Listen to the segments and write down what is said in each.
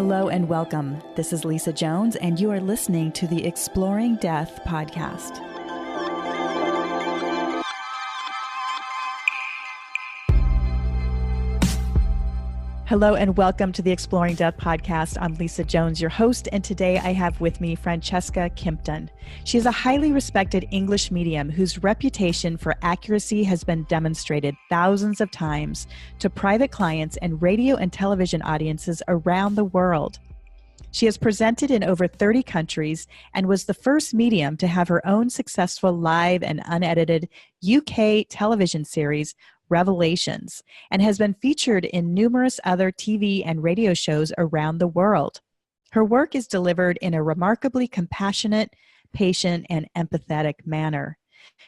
Hello and welcome. This is Lisa Jones, and you are listening to the Exploring Death podcast. Hello and welcome to the Exploring Death podcast. I'm Lisa Jones, your host, and today I have with me Francesca Kimpton. She is a highly respected English medium whose reputation for accuracy has been demonstrated thousands of times to private clients and radio and television audiences around the world. She has presented in over 30 countries and was the first medium to have her own successful live and unedited UK television series, Revelations, and has been featured in numerous other TV and radio shows around the world. Her work is delivered in a remarkably compassionate, patient, and empathetic manner.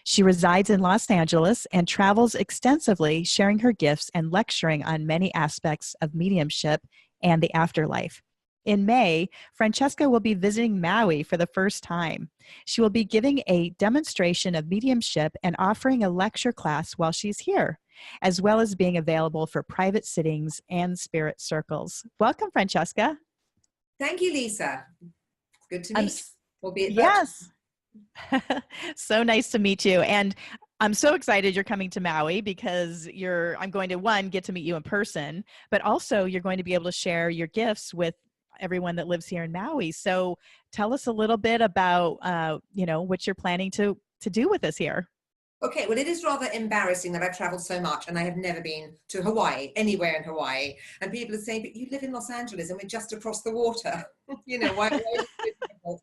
She resides in Los Angeles and travels extensively, sharing her gifts and lecturing on many aspects of mediumship and the afterlife. In May, Francesca will be visiting Maui for the first time. She will be giving a demonstration of mediumship and offering a lecture class while she's here, as well as being available for private sittings and spirit circles. Welcome, Francesca. Thank you, Lisa. Good to meet. Yes. So nice to meet you. And I'm so excited you're coming to Maui because I'm going to, get to meet you in person, but also you're going to be able to share your gifts with everyone that lives here in Maui. So tell us a little bit about, what you're planning to do with us here. Okay, well, it is rather embarrassing that I've traveled so much and I have never been to Hawaii, anywhere in Hawaii. And people are saying, but you live in Los Angeles and we're just across the water. Why is it difficult?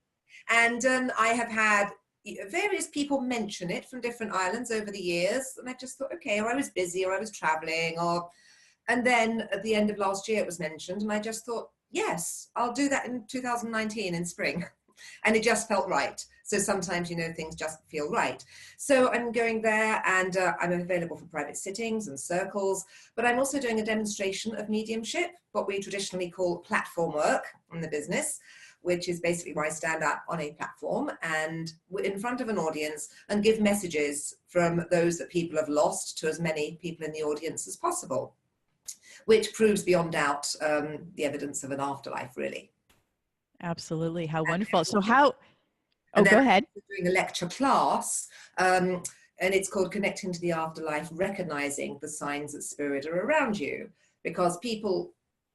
And I have had various people mention it from different islands over the years. And I just thought, okay, or I was busy or I was traveling and then at the end of last year it was mentioned and I just thought, yes, I'll do that in 2019 in spring. And it just felt right. So sometimes, things just feel right. So I'm going there and I'm available for private sittings and circles, but I'm also doing a demonstration of mediumship, what we traditionally call platform work in the business, which is basically where I stand up on a platform and in front of an audience and give messages from those that people have lost to as many people in the audience as possible, which proves beyond doubt the evidence of an afterlife, really. Absolutely. How wonderful. So go ahead. I'm doing a lecture class, and it's called Connecting to the Afterlife, Recognizing the Signs that Spirit are Around You. Because people,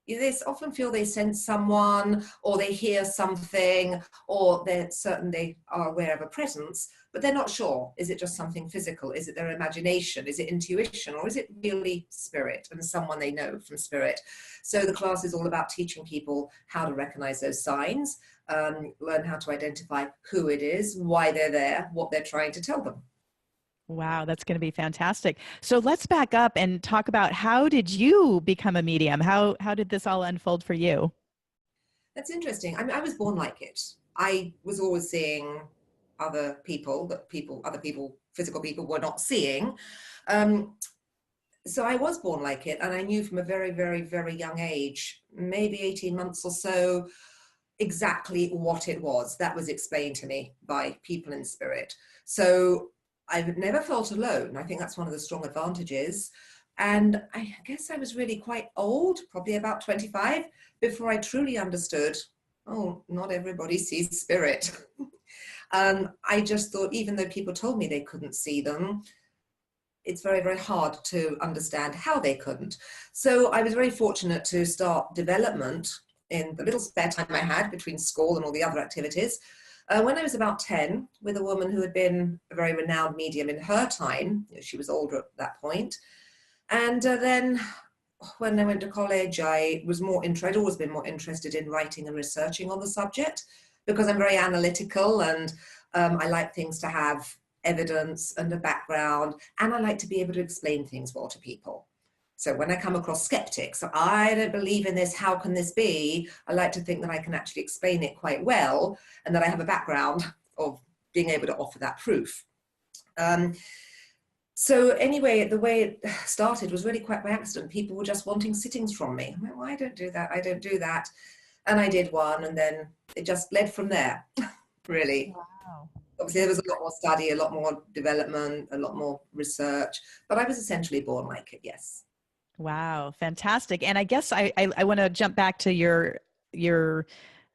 they often feel they sense someone, or they hear something, or they're certain they are aware of a presence, but they're not sure. Is it just something physical? Is it their imagination? Is it intuition? Or is it really spirit and someone they know from spirit? So the class is all about teaching people how to recognize those signs, learn how to identify who it is, why they're there, what they're trying to tell them. Wow, that's going to be fantastic. So let's back up and talk about how did you become a medium? How did this all unfold for you? That's interesting. I was born like it. I was always seeing other people, physical people were not seeing. So I was born like it. And I knew from a very, very, very young age, maybe 18 months or so, exactly what it was. That was explained to me by people in spirit. So I've never felt alone. I think that's one of the strong advantages. And I guess I was really quite old, probably about 25, before I truly understood, not everybody sees spirit. I just thought, even though people told me they couldn't see them, it's very, very hard to understand how they couldn't. So I was very fortunate to start development in the little spare time I had between school and all the other activities. When I was about 10, with a woman who had been a very renowned medium in her time. She was older at that point. And then when I went to college, I'd always been more interested in writing and researching on the subject because I'm very analytical and I like things to have evidence and a background, and I like to be able to explain things well to people. So when I come across skeptics, I don't believe in this, how can this be? I like to think that I can actually explain it quite well and that I have a background of being able to offer that proof. So anyway, the way it started was really quite by accident. People were just wanting sittings from me. I went, well, I don't do that. And I did one, and then it just led from there, really. Wow. Obviously, there was a lot more study, a lot more development, a lot more research, but I was essentially born like it, yes. Wow, fantastic. And I guess I want to jump back to your your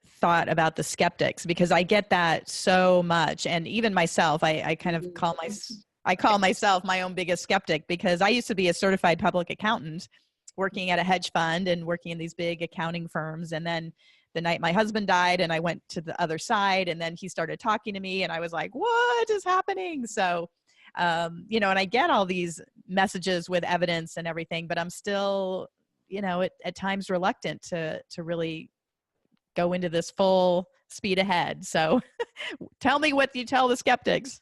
thought about the skeptics, because I get that so much. And even myself, I kind of I call myself my own biggest skeptic, because I used to be a certified public accountant working at a hedge fund and working in these big accounting firms. And then the night my husband died and I went to the other side, and then he started talking to me and I was like, what is happening? So, you know, and I get all these messages with evidence and everything, but I'm still, you know, at times reluctant to really go into this full speed ahead. So tell me what you tell the skeptics.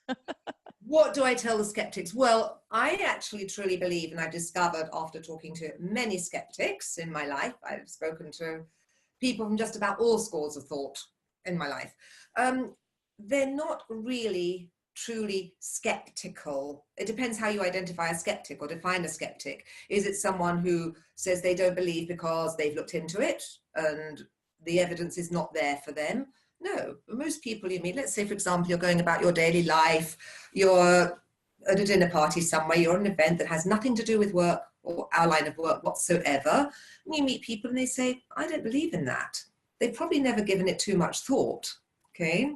What do I tell the skeptics? Well, I actually truly believe, and I've discovered after talking to many skeptics in my life, I've spoken to people from just about all schools of thought in my life. They're not really truly skeptical. It depends how you identify a skeptic or define a skeptic. Is it someone who says they don't believe because they've looked into it and the evidence is not there for them? No, most people you meet, let's say, for example, you're going about your daily life, you're at a dinner party somewhere, you're at an event that has nothing to do with work or our line of work whatsoever, and you meet people and they say, I don't believe in that. They've probably never given it too much thought, okay?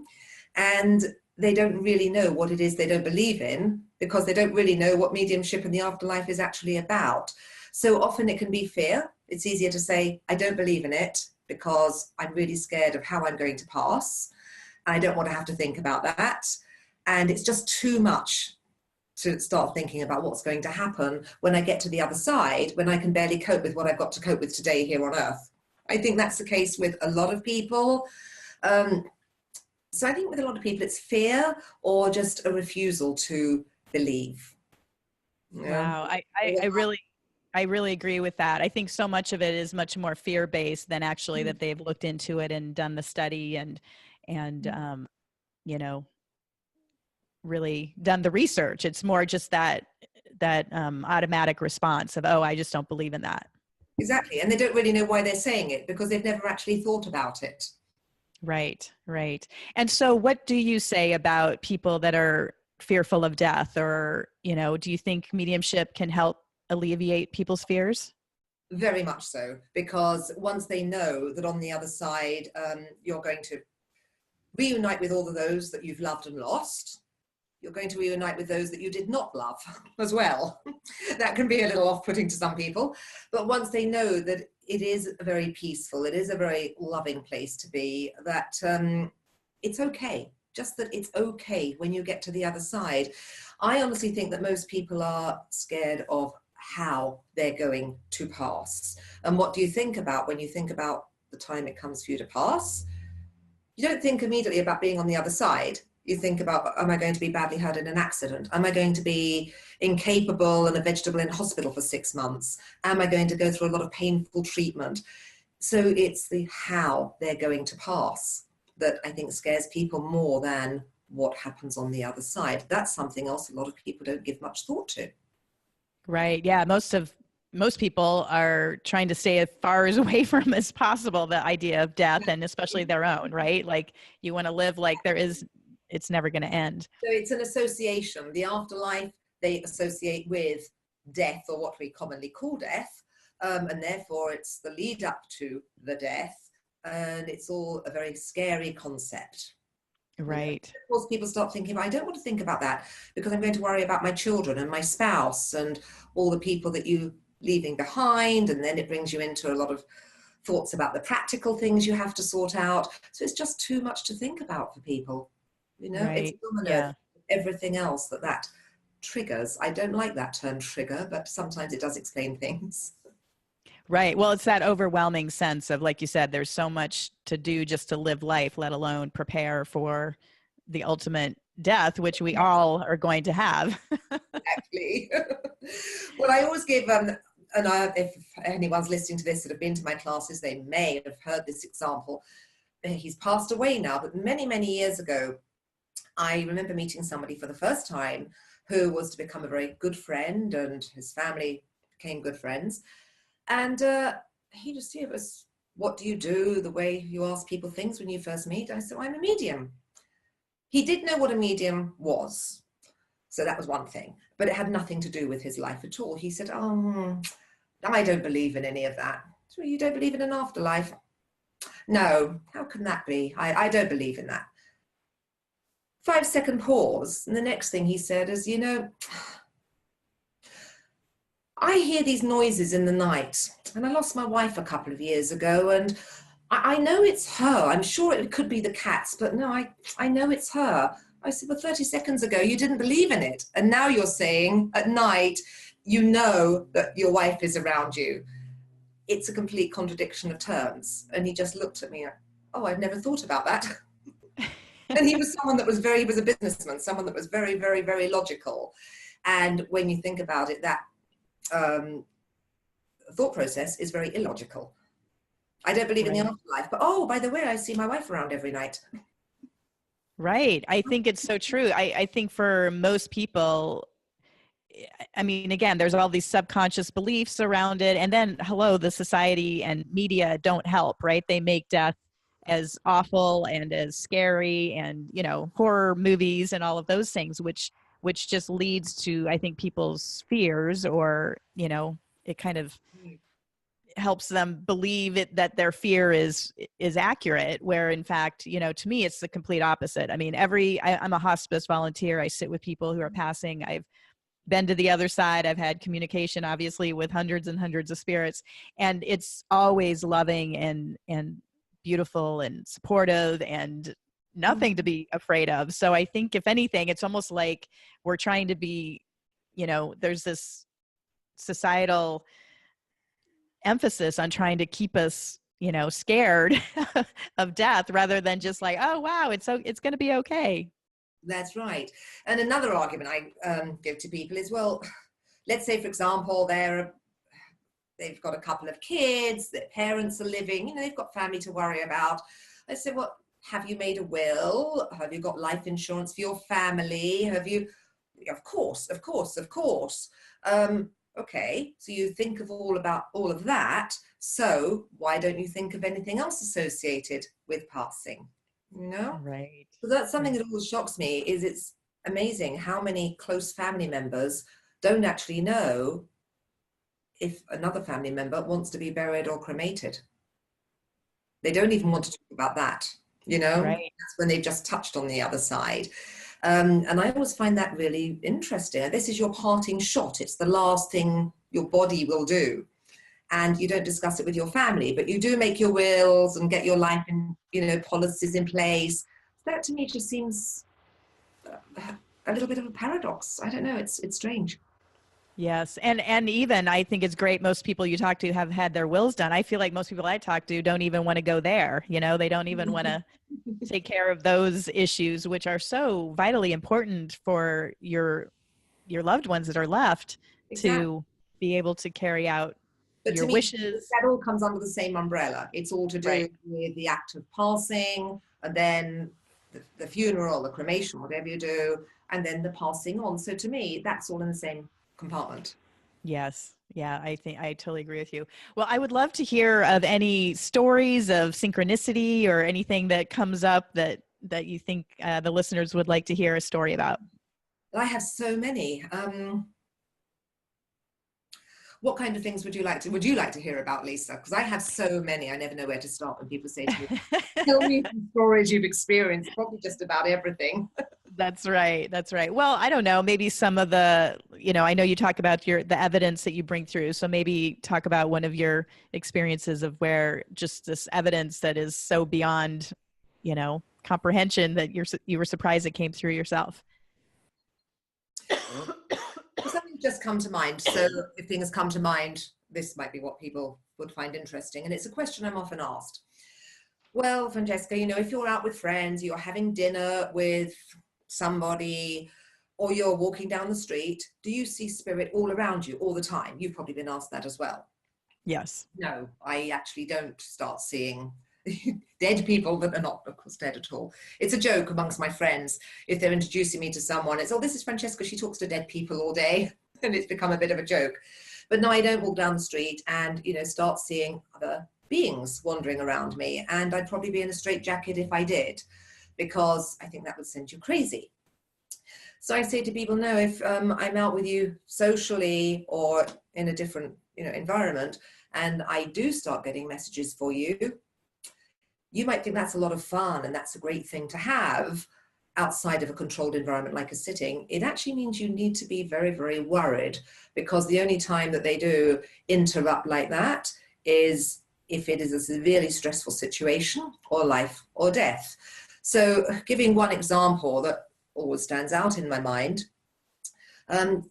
And they don't really know what it is they don't believe in, because they don't really know what mediumship and the afterlife is actually about. So often it can be fear. It's easier to say, I don't believe in it, because I'm really scared of how I'm going to pass. I don't want to have to think about that. And it's just too much to start thinking about what's going to happen when I get to the other side, when I can barely cope with what I've got to cope with today here on Earth. I think that's the case with a lot of people. So I think with a lot of people, it's fear or just a refusal to believe. Wow. I really agree with that. I think so much of it is much more fear-based than actually that they've looked into it and done the study and you know, really done the research. It's more just that automatic response of, oh, I just don't believe in that. Exactly. And they don't really know why they're saying it, because they've never actually thought about it. Right, right. And so what do you say about people that are fearful of death, or, you know, do you think mediumship can help alleviate people's fears? Very much so, because once they know that on the other side, you're going to reunite with all of those that you've loved and lost, you're going to reunite with those that you did not love as well. That can be a little off-putting to some people, but once they know that it is very peaceful, it is a very loving place to be, that it's okay, just that it's okay when you get to the other side. I honestly think that most people are scared of how they're going to pass. And what do you think about when you think about the time it comes for you to pass? You don't think immediately about being on the other side. You think about, am I going to be badly hurt in an accident? Am I going to be incapable and a vegetable in hospital for 6 months? Am I going to go through a lot of painful treatment? So it's the how they're going to pass that I think scares people more than what happens on the other side. That's something else a lot of people don't give much thought to. Right. Yeah. Most people are trying to stay as far as away from as possible the idea of death, and especially their own, right? Like you want to live like it's never going to end. So it's an association. The afterlife, they associate with death, or what we commonly call death. And therefore it's the lead up to the death. And it's all a very scary concept. Right. Of course, people start thinking, I don't want to think about that, because I'm going to worry about my children and my spouse and all the people that you're leaving behind. And then it brings you into a lot of thoughts about the practical things you have to sort out. So it's just too much to think about for people. You know, Right. it's domino, Yeah. everything else that triggers. I don't like that term trigger, but sometimes it does explain things. Right. Well, it's that overwhelming sense of, like you said, there's so much to do just to live life, let alone prepare for the ultimate death, which we all are going to have. Exactly. Well, I always give, and if anyone's listening to this that have been to my classes, they may have heard this example. He's passed away now, but many, many years ago, I remember meeting somebody for the first time who was to become a very good friend, and his family became good friends. And he just said, what do you do? The way you ask people things when you first meet. I said, I'm a medium. He did know what a medium was. So that was one thing, but it had nothing to do with his life at all. He said, I don't believe in any of that. So you don't believe in an afterlife? No, how can that be? I don't believe in that. 5-second pause. And the next thing he said is, I hear these noises in the night, and I lost my wife a couple of years ago, and I know it's her. I'm sure it could be the cats, but no, I know it's her. I said, well, 30 seconds ago, you didn't believe in it. And now you're saying at night, you know that your wife is around you. It's a complete contradiction of terms. And he just looked at me, oh, I've never thought about that. And he was someone that was he was a businessman, someone that was very, very, very logical. And when you think about it, that thought process is very illogical. I don't believe in the afterlife, but oh, by the way, I see my wife around every night. Right. I think it's so true. I think for most people, I mean, again, there's all these subconscious beliefs around it. And then, hello, the society and media don't help, right? They make death as awful and as scary and, horror movies and all of those things, which just leads to, I think, people's fears, or, it kind of helps them believe that their fear is accurate, where in fact, to me, it's the complete opposite. I mean, I'm a hospice volunteer. I sit with people who are passing. I've been to the other side. I've had communication, obviously, with hundreds and hundreds of spirits, and it's always loving and beautiful and supportive and nothing to be afraid of. So I think if anything, it's almost like we're trying to be, there's this societal emphasis on trying to keep us, scared of death, rather than just like, oh, wow, it's going to be okay. That's right. And another argument I give to people is, well, let's say, for example, they've got a couple of kids, their parents are living, they've got family to worry about. I say, well, have you made a will? Have you got life insurance for your family? Have you? Of course. Okay, so you think of all of that. So why don't you think of anything else associated with passing? Right. So that's something that always shocks me. Is it's amazing how many close family members don't actually know if another family member wants to be buried or cremated. They don't even want to talk about that, Right. That's when they've just touched on the other side. And I always find that really interesting. This is your parting shot. It's the last thing your body will do. And you don't discuss it with your family, but you do make your wills and get your life in, policies in place. That to me just seems a little bit of a paradox. I don't know. It's strange. Yes. And even I think it's great. Most people you talk to have had their wills done. I feel like most people I talk to don't even want to go there. They don't even want to take care of those issues, which are so vitally important for your loved ones that are left. Exactly. To be able to carry out your wishes. That all comes under the same umbrella. It's all to do with the act of passing, and then the funeral, the cremation, whatever you do, and then the passing on. So to me, that's all in the same compartment. Yes. Yeah, I think I totally agree with you. Well, I would love to hear of any stories of synchronicity or anything that comes up that you think the listeners would like to hear a story about. I have so many. What kind of things would you like to hear about, Lisa? Because I have so many, I never know where to start when people say to me, tell me some stories you've experienced. Probably just about everything. That's right. Well, I don't know, maybe some of the, I know you talk about the evidence that you bring through. So maybe talk about one of your experiences of where just this evidence that is so beyond, comprehension that you were surprised it came through yourself. Something just come to mind. So if things come to mind, this might be what people would find interesting. And it's a question I'm often asked. Well, Francesca, if you're out with friends, you're having dinner with somebody, or you're walking down the street, do you see spirit all around you all the time? You've probably been asked that as well. Yes. No, I actually don't start seeing dead people that are not, of course, dead at all. It's a joke amongst my friends. If they're introducing me to someone, it's, oh, this is Francesca, she talks to dead people all day. And it's become a bit of a joke. But no, I don't walk down the street and, start seeing other beings wandering around me. And I'd probably be in a straitjacket if I did, because I think that would send you crazy. So I say to people, no, if I'm out with you socially or in a different, environment, and I do start getting messages for you, you might think that's a lot of fun and that's a great thing to have outside of a controlled environment like a sitting. It actually means you need to be very, very worried, because the only time that they do interrupt like that is if it is a severely stressful situation or life or death. So giving one example that always stands out in my mind,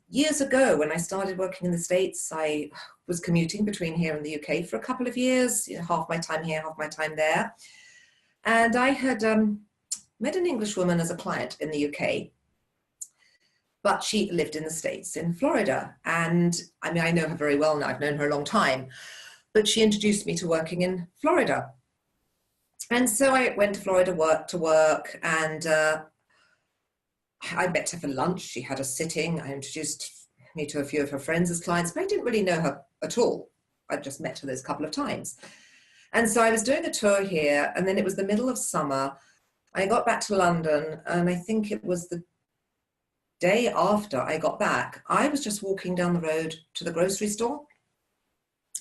years ago when I started working in the States, I was commuting between here and the UK for a couple of years, half my time here, half my time there. And I had met an English woman as a client in the UK, but she lived in the States, in Florida. And I mean, I know her very well now, I've known her a long time, but she introduced me to working in Florida. And so I went to Florida to work, and I met her for lunch. She had a sitting. I introduced me to a few of her friends as clients, but I didn't really know her at all. I'd just met her those couple of times. And so I was doing a tour here, and then it was the middle of summer. I got back to London, and I think it was the day after I got back, I was just walking down the road to the grocery store,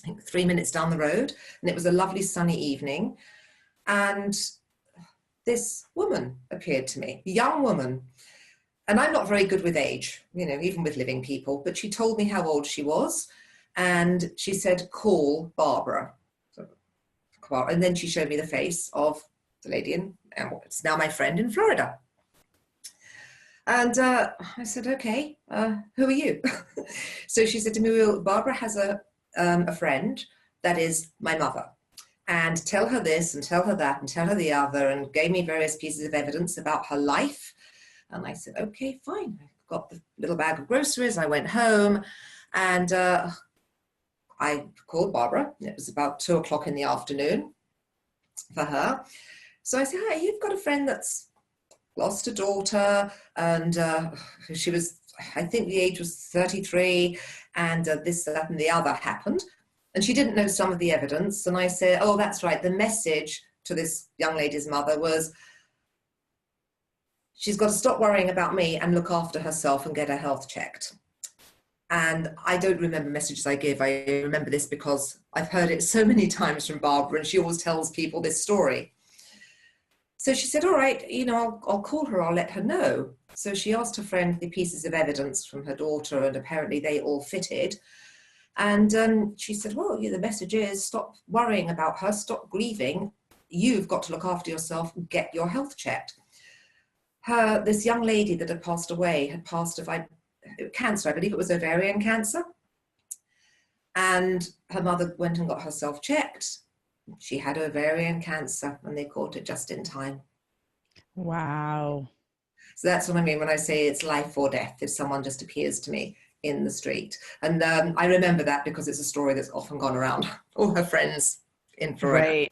I think 3 minutes down the road, and it was a lovely sunny evening. And this woman appeared to me, a young woman. And I'm not very good with age, even with living people, but she told me how old she was. And she said, call Barbara. And then she showed me the face of the lady, and it's now my friend in Florida. And I said, okay, who are you? So she said to me, well, Barbara has a friend that is my mother. And tell her this and tell her that and tell her the other, and gave me various pieces of evidence about her life. And I said, okay, fine. I got the little bag of groceries. I went home, and I called Barbara. It was about 2 o'clock in the afternoon for her. So I said, hi, you've got a friend that's lost a daughter, and she was, I think the age was 33, and this, that, and the other happened. And she didn't know some of the evidence. And I said, oh, that's right. The message to this young lady's mother was, she's got to stop worrying about me and look after herself and get her health checked. And I don't remember messages I give. I remember this because I've heard it so many times from Barbara, and she always tells people this story. So she said, all right, I'll call her, I'll let her know. So she asked her friend the pieces of evidence from her daughter, and apparently they all fitted. And she said, well, the message is, stop worrying about her, stop grieving. You've got to look after yourself, get your health checked. This young lady that had passed away had passed of cancer, I believe it was ovarian cancer. And her mother went and got herself checked. She had ovarian cancer, and they caught it just in time. Wow. So that's what I mean when I say it's life or death if someone just appears to me in the street. And I remember that because it's a story that's often gone around all her friends in Florida.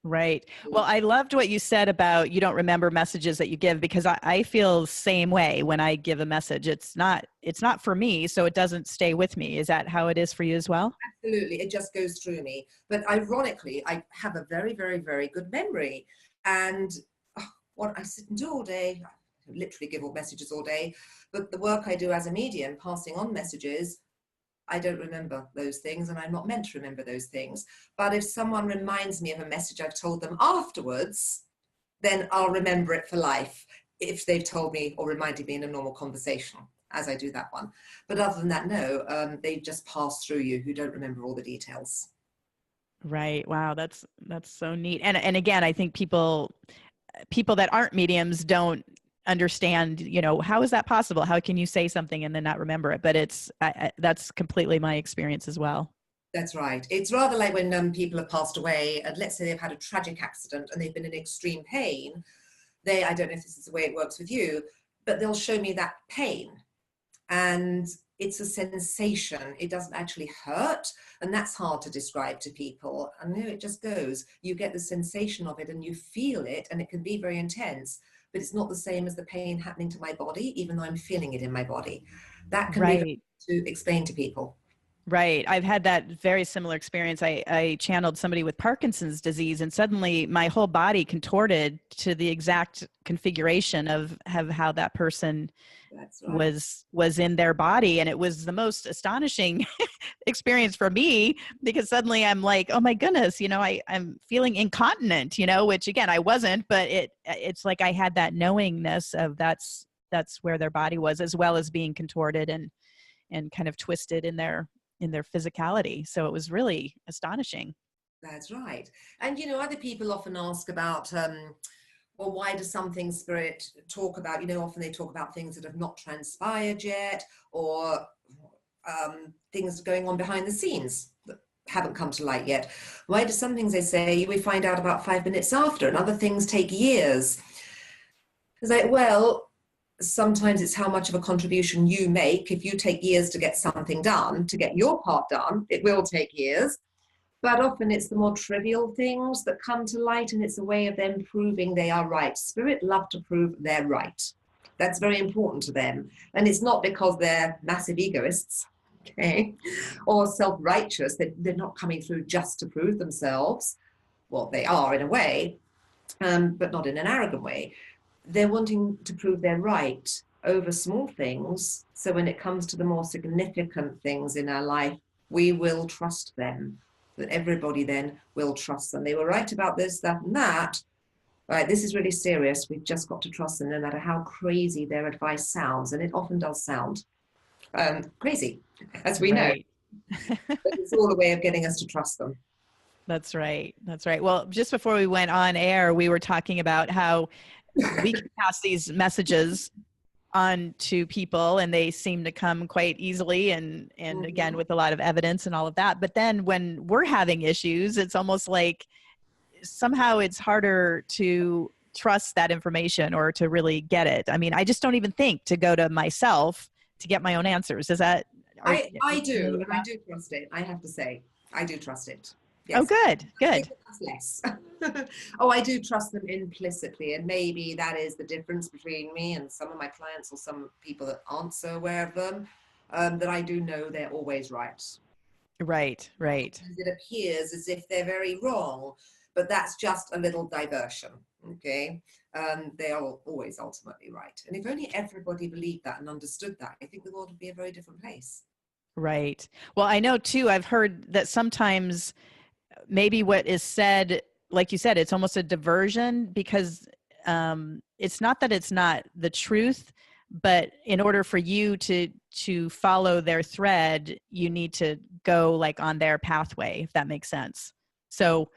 Right. Well, I loved what you said about you don't remember messages that you give, because I feel the same way when I give a message. It's not for me, so it doesn't stay with me. Is that how it is for you as well? Absolutely. It just goes through me. But ironically, I have a very, very, very good memory. And what I sit and do all day, I literally give all messages all day, but the work I do as a medium, passing on messages, I don't remember those things, and I'm not meant to remember those things. But if someone reminds me of a message I've told them afterwards, then I'll remember it for life if they've told me or reminded me in a normal conversation as I do that one. But other than that, no, they just pass through you who don't remember all the details. Right. Wow. That's so neat. And again, I think people that aren't mediums don't understand, how is that possible? How can you say something and then not remember it? But that's completely my experience as well. That's right. It's rather like when people have passed away, and let's say they've had a tragic accident and they've been in extreme pain. I don't know if this is the way it works with you, but they'll show me that pain. And it's a sensation. It doesn't actually hurt. And that's hard to describe to people. I know it just goes. You get the sensation of it and you feel it, and it can be very intense. But it's not the same as the pain happening to my body, even though I'm feeling it in my body. That can be to explain to people. Right. I've had that very similar experience. I channeled somebody with Parkinson's disease, and suddenly my whole body contorted to the exact configuration of how that person That's right. was in their body. And it was the most astonishing experience for me, because suddenly I'm like, oh my goodness, I'm feeling incontinent, which again, I wasn't, but it's like I had that knowingness of that's where their body was, as well as being contorted and kind of twisted in their physicality. So it was really astonishing. That's right. And other people often ask about, well, why does something spirit talk about, often they talk about things that have not transpired yet, or things going on behind the scenes that haven't come to light yet. Why do some things they say we find out about 5 minutes after, and other things take years? It's like, well, sometimes it's how much of a contribution you make. If you take years to get something done, to get your part done, it will take years. But often it's the more trivial things that come to light, and it's a way of them proving they are right. Spirit love to prove they're right. That's very important to them. And it's not because they're massive egoists, okay, or self-righteous. They're not coming through just to prove themselves. Well, they are in a way, but not in an arrogant way. They're wanting to prove they're right over small things. So when it comes to the more significant things in our life, we will trust them. That everybody then will trust them. They were right about this, that, and that. Right, this is really serious. We've just got to trust them, no matter how crazy their advice sounds. And it often does sound crazy, as we know. But it's all a way of getting us to trust them. That's right. That's right. Well, just before we went on air, we were talking about how we can pass these messages on to people, and they seem to come quite easily and again, with a lot of evidence and all of that. But then when we're having issues, it's almost like somehow it's harder to trust that information or to really get it. I mean, I just don't even think to go to myself to get my own answers. Is that? I do, and I do trust it. I have to say, I do trust it. Yes. Oh, good. Less. Oh, I do trust them implicitly, and maybe that is the difference between me and some of my clients, or some people that aren't so aware of them, that I do know they're always right. Right. It appears as if they're very wrong, but that's just a little diversion, okay? They are always ultimately right. And if only everybody believed that and understood that, I think the world would be a very different place. Right. Well, I know too, I've heard that sometimes maybe what is said, like you said, it's almost a diversion, because it's not that it's not the truth, but in order for you to follow their thread, you need to go like on their pathway, if that makes sense. So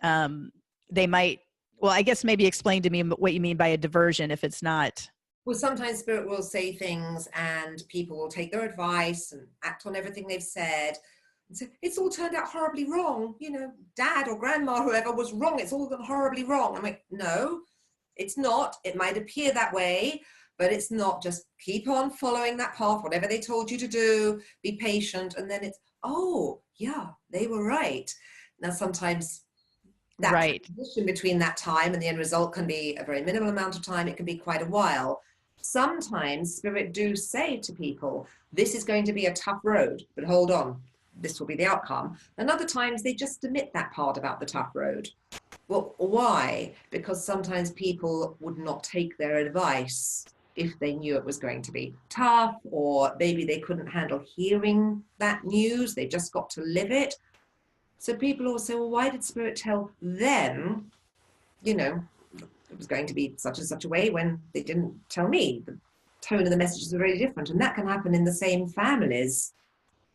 they might, well, I guess maybe explain to me what you mean by a diversion if it's not. Well, sometimes spirit will say things and people will take their advice and act on everything they've said. And say, it's all turned out horribly wrong. Dad or grandma, whoever was wrong. It's all gone horribly wrong. I'm like, no, it's not. It might appear that way, but it's not. Just keep on following that path, whatever they told you to do, be patient. And then it's, oh, yeah, they were right. Now, sometimes that transition between that time and the end result can be a very minimal amount of time. It can be quite a while. Sometimes spirit do say to people, this is going to be a tough road, but hold on, this will be the outcome. And other times they just omit that part about the tough road. Well, why? Because sometimes people would not take their advice if they knew it was going to be tough, or maybe they couldn't handle hearing that news. They just got to live it. So people always say, well, why did spirit tell them, it was going to be such and such a way when they didn't tell me? The tone of the messages are very different. And that can happen in the same families,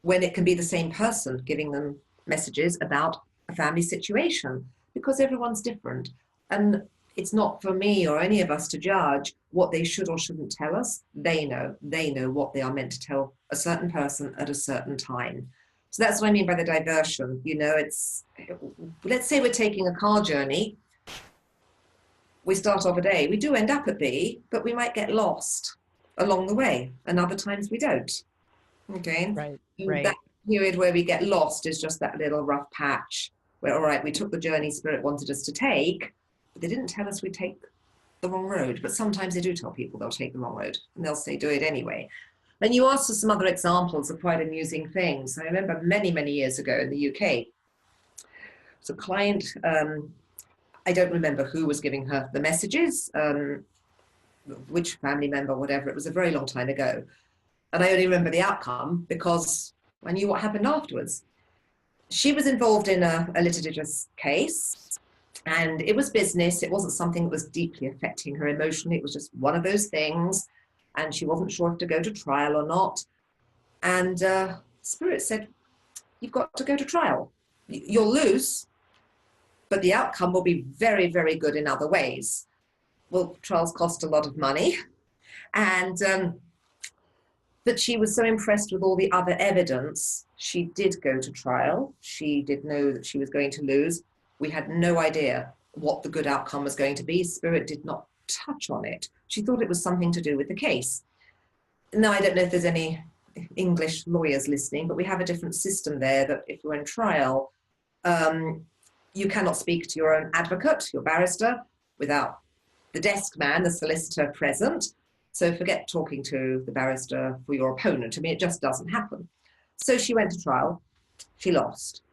when it can be the same person giving them messages about a family situation, because everyone's different. And it's not for me or any of us to judge what they should or shouldn't tell us. They know what they are meant to tell a certain person at a certain time. So that's what I mean by the diversion. It's, let's say we're taking a car journey. We start off at A, we do end up at B, but we might get lost along the way. And other times we don't. Okay. Right. That period where we get lost is just that little rough patch where, all right, we took the journey spirit wanted us to take, but they didn't tell us we'd take the wrong road. But sometimes they do tell people they'll take the wrong road, and they'll say, do it anyway. And you asked for some other examples of quite amusing things. I remember many, many years ago in the UK, so a client, I don't remember who was giving her the messages, which family member, whatever. It was a very long time ago. And I only remember the outcome because I knew what happened afterwards. She was involved in a litigious case, and it was business. It wasn't something that was deeply affecting her emotionally. It was just one of those things, and she wasn't sure if to go to trial or not. And Spirit said, you've got to go to trial. You'll lose, but the outcome will be very, very good in other ways. Well, trials cost a lot of money. And but she was so impressed with all the other evidence, she did go to trial. She did know that she was going to lose. We had no idea what the good outcome was going to be. Spirit did not touch on it. She thought it was something to do with the case. Now, I don't know if there's any English lawyers listening, but we have a different system there that if you're in trial, you cannot speak to your own advocate, your barrister, without the desk man, the solicitor present. So forget talking to the barrister for your opponent. I mean, it just doesn't happen. So she went to trial, she lost,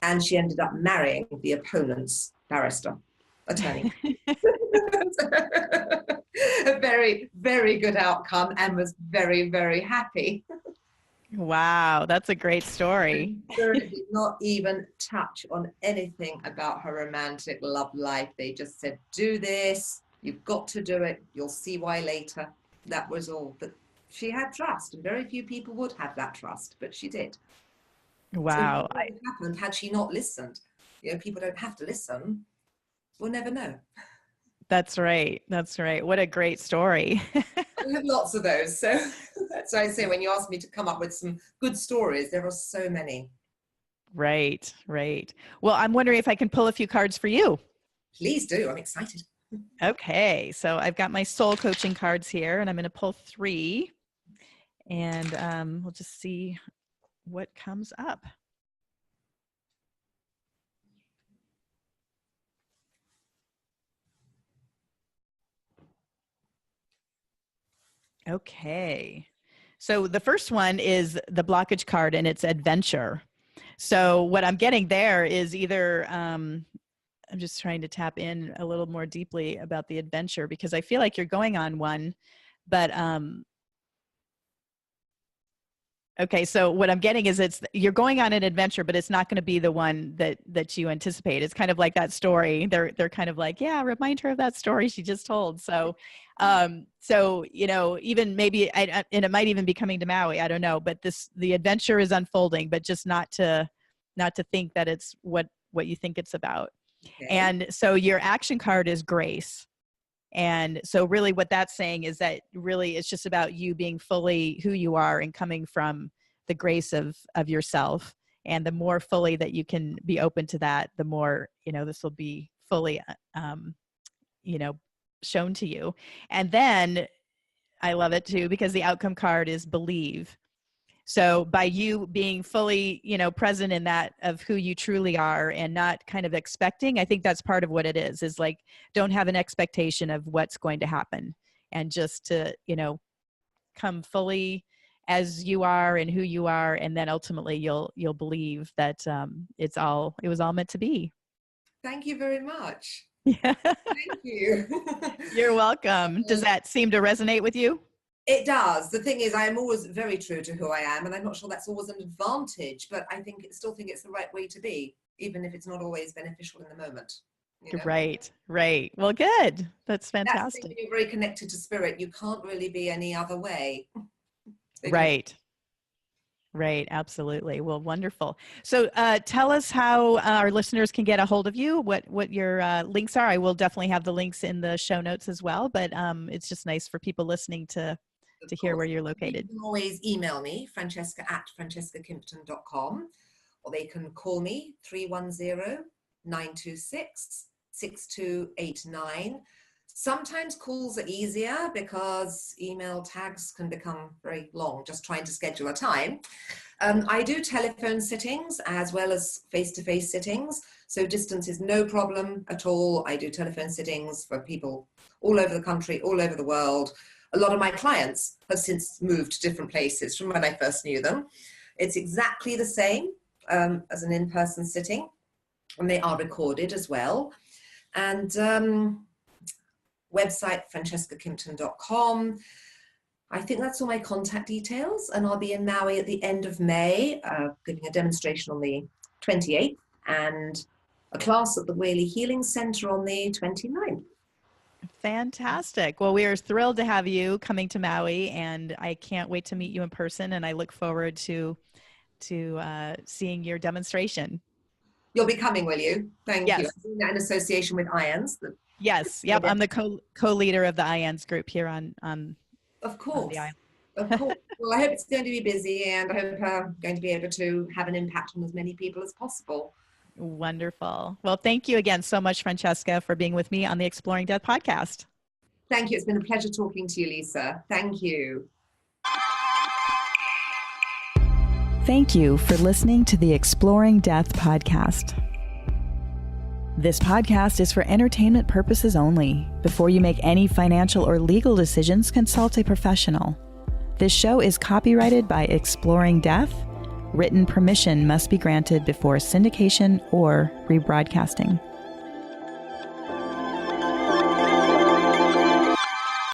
and she ended up marrying the opponent's barrister, attorney. A very, very good outcome, and was very, very happy. Wow, that's a great story. Spirit did not even touch on anything about her romantic love life. They just said, do this. You've got to do it. You'll see why later. That was all. But she had trust, and very few people would have that trust, but she did. Wow. So what would have happened had she not listened? You know, people don't have to listen. We'll never know. That's right. That's right. What a great story. I have lots of those. So that's why I say when you ask me to come up with some good stories, there are so many. Right, right. Well, I'm wondering if I can pull a few cards for you. Please do. I'm excited. Okay, so I've got my soul coaching cards here, and I'm going to pull 3, and we'll just see what comes up. Okay, so the first one is the blockage card, and it's adventure. So what I'm getting there is either I'm just trying to tap in a little more deeply about the adventure, because I feel like you're going on one, but okay, so what I'm getting is you're going on an adventure, but it's not going to be the one that you anticipate. It's kind of like that story. They're kind of like, yeah, remind her of that story she just told. So so you know, even maybe and it might even be coming to Maui, I don't know, but the adventure is unfolding, but just not to think that it's what you think it's about. Okay. And so your action card is grace. And so really what that's saying is that really it's just about you being fully who you are and coming from the grace of yourself. And the more fully that you can be open to that, the more, you know, this will be fully, you know, shown to you. And then I love it too, because the outcome card is believe. So by you being fully, you know, present in that of who you truly are and not kind of expecting, I think that's part of what it is like, don't have an expectation of what's going to happen, and just to, you know, come fully as you are and who you are. And then ultimately you'll believe that it was all meant to be. Thank you very much. Yeah. Thank you. You're welcome. Does that seem to resonate with you? It does. The thing is, I am always very true to who I am, and I'm not sure that's always an advantage, but I still think it's the right way to be, even if it's not always beneficial in the moment. You know? Right. Well, good. That's fantastic. That's the thing, you're very connected to spirit. You can't really be any other way. Right. Absolutely. Well, wonderful. So tell us how our listeners can get a hold of you, what your links are. I will definitely have the links in the show notes as well, but it's just nice for people listening to hear where you're located. You can always email me, francesca@francescakimpton.com, or they can call me 310-926-6289. Sometimes calls are easier because email tags can become very long, just trying to schedule a time. I do telephone sittings as well as face-to-face sittings, so distance is no problem at all. I do telephone sittings for people all over the country, all over the world. A lot of my clients have since moved to different places from when I first knew them. It's exactly the same as an in-person sitting, and they are recorded as well. And website, francescakimpton.com. I think that's all my contact details, and I'll be in Maui at the end of May, giving a demonstration on the 28th and a class at the Whaley Healing Center on the 29th. Fantastic. Well, we are thrilled to have you coming to Maui, and I can't wait to meet you in person, and I look forward to seeing your demonstration. You'll be coming, will you? Thank Yes. you. I'm doing that in association with IANS. Yes. Yep. I'm the co-leader of the IANS group here on Of course. on the island. Of course. Well, I hope it's going to be busy, and I hope I'm going to be able to have an impact on as many people as possible. Wonderful. Well, thank you again so much, Francesca, for being with me on the Exploring Death podcast. Thank you. It's been a pleasure talking to you, Lisa. Thank you. Thank you for listening to the Exploring Death podcast. This podcast is for entertainment purposes only. Before you make any financial or legal decisions, consult a professional. This show is copyrighted by Exploring Death. Written permission must be granted before syndication or rebroadcasting.